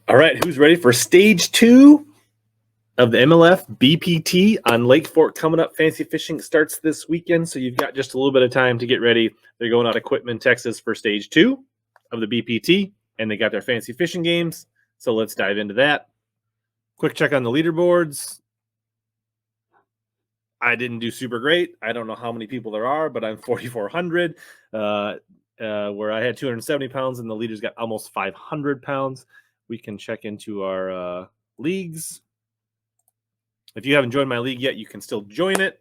All right, who's ready for stage 2 of the MLF BPT on Lake Fork coming up? Fancy fishing starts this weekend, so you've got just a little bit of time to get ready. They're going out of Quitman, Texas for stage 2 of the BPT, and they got their fancy fishing games. So let's dive into that. Quick check on the leaderboards. I didn't do super great. I don't know how many people there are, but I'm 4,400, where I had 270 pounds, and the leaders got almost 500 pounds. We can check into our leagues. If you haven't joined my league yet, you can still join it.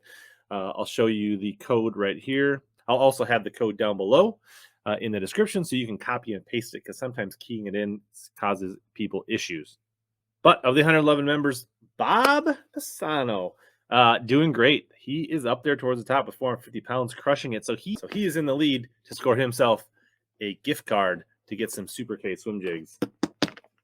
I'll show you the code right here. I'll also have the code down below in the description so you can copy and paste it, because sometimes keying it in causes people issues. But of the 111 members, Bob Pisano doing great. He is up there towards the top with 450 pounds, crushing it. So he is in the lead to score himself a gift card to get some Super K swim jigs,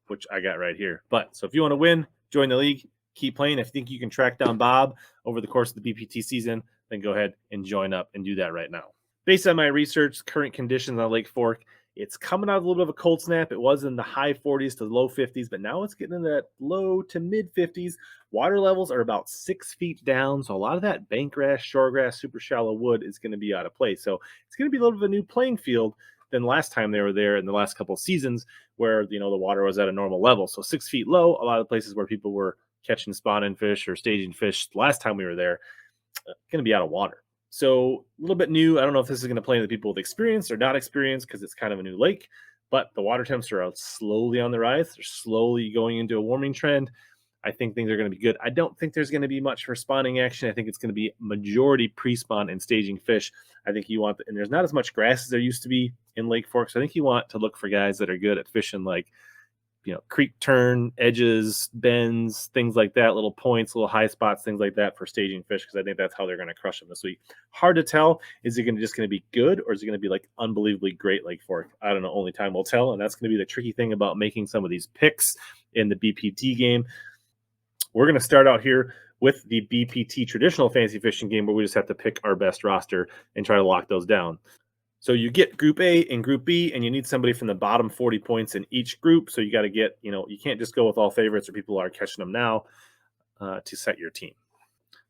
which I got right here. But so if you want to win, join the league, keep playing. If you think you can track down Bob over the course of the BPT season, then go ahead and join up and do that right now. Based on my research, current conditions on Lake Fork, it's coming out of a little bit of a cold snap. It was in the high 40s to low 50s, but now it's getting in that low to mid 50s. Water levels are about 6 feet down, so a lot of that bank grass, shore grass, super shallow wood is going to be out of place. So it's going to be a little bit of a new playing field than last time they were there in the last couple of seasons, where the water was at a normal level. So 6 feet low, a lot of places where people were catching spawning fish or staging fish last time we were there, going to be out of water. So a little bit new. I don't know if this is going to play to the people with experience or not experience, because it's kind of a new lake, but the water temps are slowly on the rise. They're slowly going into a warming trend. I think things are going to be good. I don't think there's going to be much for spawning action. I think it's going to be majority pre-spawn and staging fish. I think you want, and there's not as much grass as there used to be in Lake Fork. So I think you want to look for guys that are good at fishing, like, creek turn, edges, bends, things like that, little points, little high spots, things like that for staging fish, because I think that's how they're going to crush them this week. Hard to tell. Is it just going to be good, or is it going to be like unbelievably great Lake Fork? I don't know. Only time will tell, and that's going to be the tricky thing about making some of these picks in the BPT game. We're going to start out here with the BPT traditional fantasy fishing game, where we just have to pick our best roster and try to lock those down. So you get Group A and Group B, and you need somebody from the bottom 40 points in each group. So you got to get, you can't just go with all favorites or people are catching them now to set your team.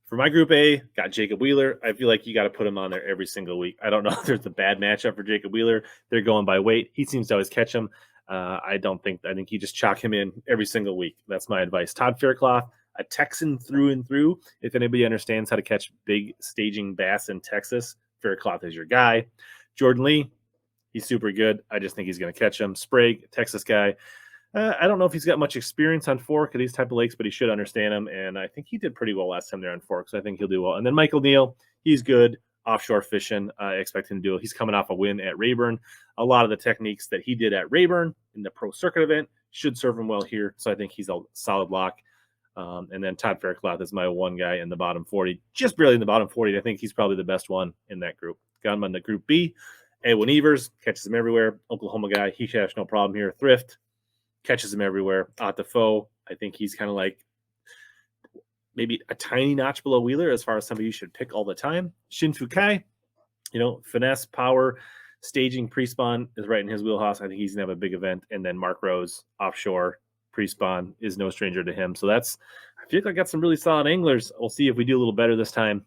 For my Group A, got Jacob Wheeler. I feel like you got to put him on there every single week. I don't know if there's a bad matchup for Jacob Wheeler. They're going by weight. He seems to always catch them. I think you just chalk him in every single week. That's my advice. Todd Faircloth, a Texan through and through. If anybody understands how to catch big staging bass in Texas, Faircloth is your guy. Jordan Lee, he's super good. I just think he's going to catch him. Sprague, Texas guy. I don't know if he's got much experience on Fork or these type of lakes, but he should understand them. And I think he did pretty well last time there on Fork, so I think he'll do well. And then Michael Neal, he's good. Offshore fishing, I expect him to do it. He's coming off a win at Rayburn. A lot of the techniques that he did at Rayburn in the Pro Circuit event should serve him well here. So I think he's a solid lock. And then Todd Faircloth is my one guy in the bottom 40, just barely in the bottom 40. I think he's probably the best one in that group. Got him on the Group B. Edwin Evers catches him everywhere. Oklahoma guy. He has no problem here. Thrift catches him everywhere. At the foe, I think he's kind of like maybe a tiny notch below Wheeler as far as somebody you should pick all the time. Shin Fukai, finesse, power, staging, pre-spawn is right in his wheelhouse. I think he's going to have a big event. And then Mark Rose, offshore, pre-spawn is no stranger to him. So I feel like I got some really solid anglers. We'll see if we do a little better this time.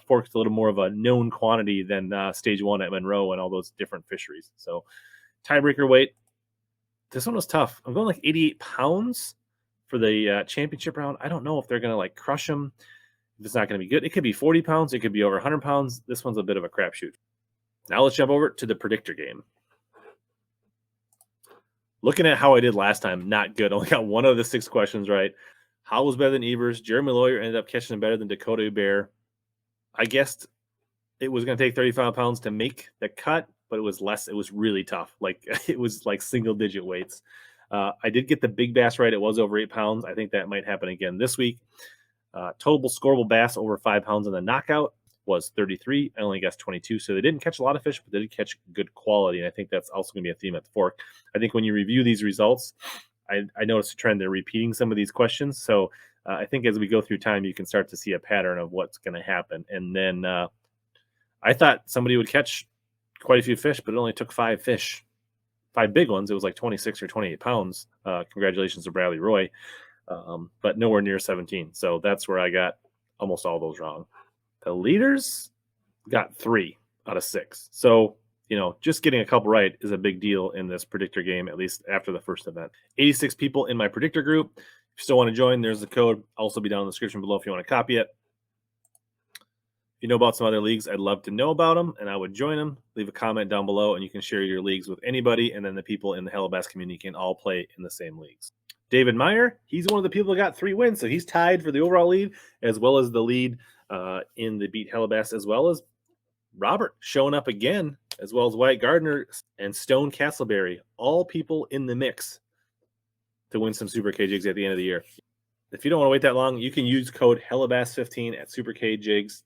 Fork's a little more of a known quantity than stage 1 at Monroe and all those different fisheries. So tiebreaker weight. This one was tough. I'm going like 88 pounds for the championship round. I don't know if they're going to like crush them. If it's not going to be good, it could be 40 pounds. It could be over 100 pounds. This one's a bit of a crapshoot. Now let's jump over to the predictor game. Looking at how I did last time, not good. Only got one of the 6 questions right. Howell was better than Evers. Jeremy Lawyer ended up catching him better than Dakota Bear. I guessed it was going to take 35 pounds to make the cut, but it was less. It was really tough. It was like single-digit weights. I did get the big bass right. It was over 8 pounds. I think that might happen again this week. Total scoreable bass over 5 pounds in the knockout was 33. I only guessed 22. So they didn't catch a lot of fish, but they did catch good quality. And I think that's also going to be a theme at the Fork. I think when you review these results, I noticed a trend. They're repeating some of these questions. So I think as we go through time, you can start to see a pattern of what's going to happen. And then I thought somebody would catch quite a few fish, but it only took 5 fish. 5 big ones. It was like 26 or 28 pounds. Congratulations to Bradley Roy, but nowhere near 17. So that's where I got almost all those wrong. The leaders got 3 out of 6. So, just getting a couple right is a big deal in this predictor game, at least after the first event. 86 people in my predictor group. If you still want to join, there's the code. Also be down in the description below if you want to copy it. If you know about some other leagues, I'd love to know about them, and I would join them. Leave a comment down below, and you can share your leagues with anybody, and then the people in the HellaBass community can all play in the same leagues. David Meyer, he's one of the people that got 3 wins, so he's tied for the overall lead, as well as the lead in the Beat HellaBass, as well as Robert showing up again, as well as Wyatt Gardner and Stone Castleberry, all people in the mix to win some Super K Jigs at the end of the year. If you don't want to wait that long, you can use code HellaBass15 at Super K Jigs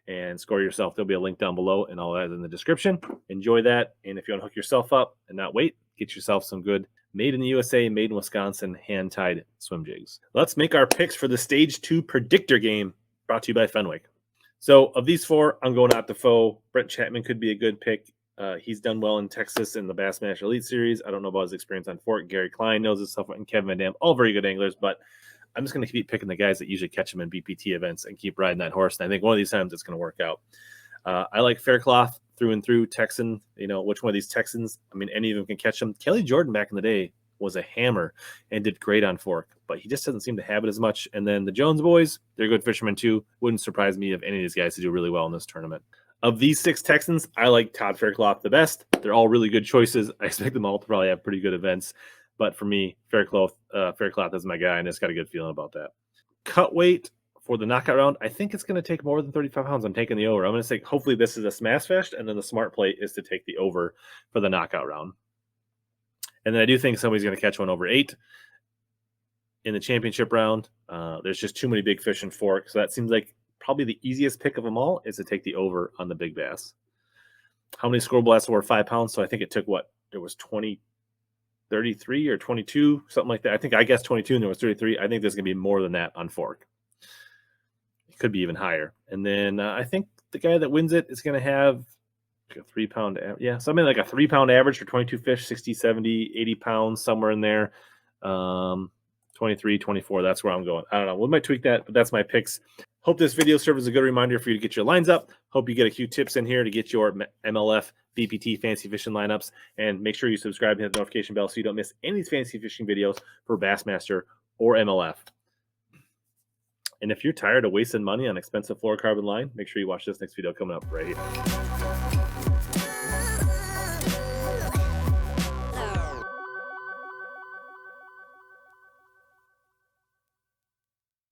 and score yourself. There'll be a link down below, and all that is in the description. Enjoy that. And if you want to hook yourself up and not wait, get yourself some good made in the USA, made in Wisconsin, hand-tied swim jigs. Let's make our picks for the Stage 2 Predictor game, brought to you by Fenwick. So of these 4, I'm going out to Foe. Brent Chapman could be a good pick. He's done well in Texas in the Bassmaster Elite Series. I don't know about his experience on Fork. Gary Klein knows his stuff, and Kevin Van Dam, all very good anglers, but I'm just going to keep picking the guys that usually catch them in BPT events and keep riding that horse. And I think one of these times it's going to work out. I like Faircloth through and through. Texan, which one of these Texans? I mean, any of them can catch them. Kelly Jordan back in the day was a hammer and did great on Fork, but he just doesn't seem to have it as much. And then the Jones boys, they're good fishermen too. Wouldn't surprise me if any of these guys do really well in this tournament. Of these 6 Texans, I like Todd Faircloth the best. They're all really good choices. I expect them all to probably have pretty good events. But for me, Faircloth is my guy, and it's got a good feeling about that. Cut weight for the knockout round, I think it's going to take more than 35 pounds. I'm taking the over. I'm going to say hopefully this is a smash fest, and then the smart play is to take the over for the knockout round. And then I do think somebody's going to catch one over 8 in the championship round. There's just too many big fish in Fork, so that seems like probably the easiest pick of them all is to take the over on the big bass. How many score blasts were 5 pounds? So I think it took There was 33 or 22, something like that. I think I guessed 22 and there was 33. I think there's going to be more than that on Fork. It could be even higher. And then I think the guy that wins it is going to have a 3 pound, something like a 3 pound average for 22 fish, 60, 70, 80 pounds, somewhere in there. 23, 24, that's where I'm going. I don't know. We might tweak that, but that's my picks. Hope this video serves as a good reminder for you to get your lines up. Hope you get a few tips in here to get your MLF BPT fancy fishing lineups. And make sure you subscribe and hit the notification bell so you don't miss any of these fancy fishing videos for Bassmaster or MLF. And if you're tired of wasting money on expensive fluorocarbon line, make sure you watch this next video coming up right here.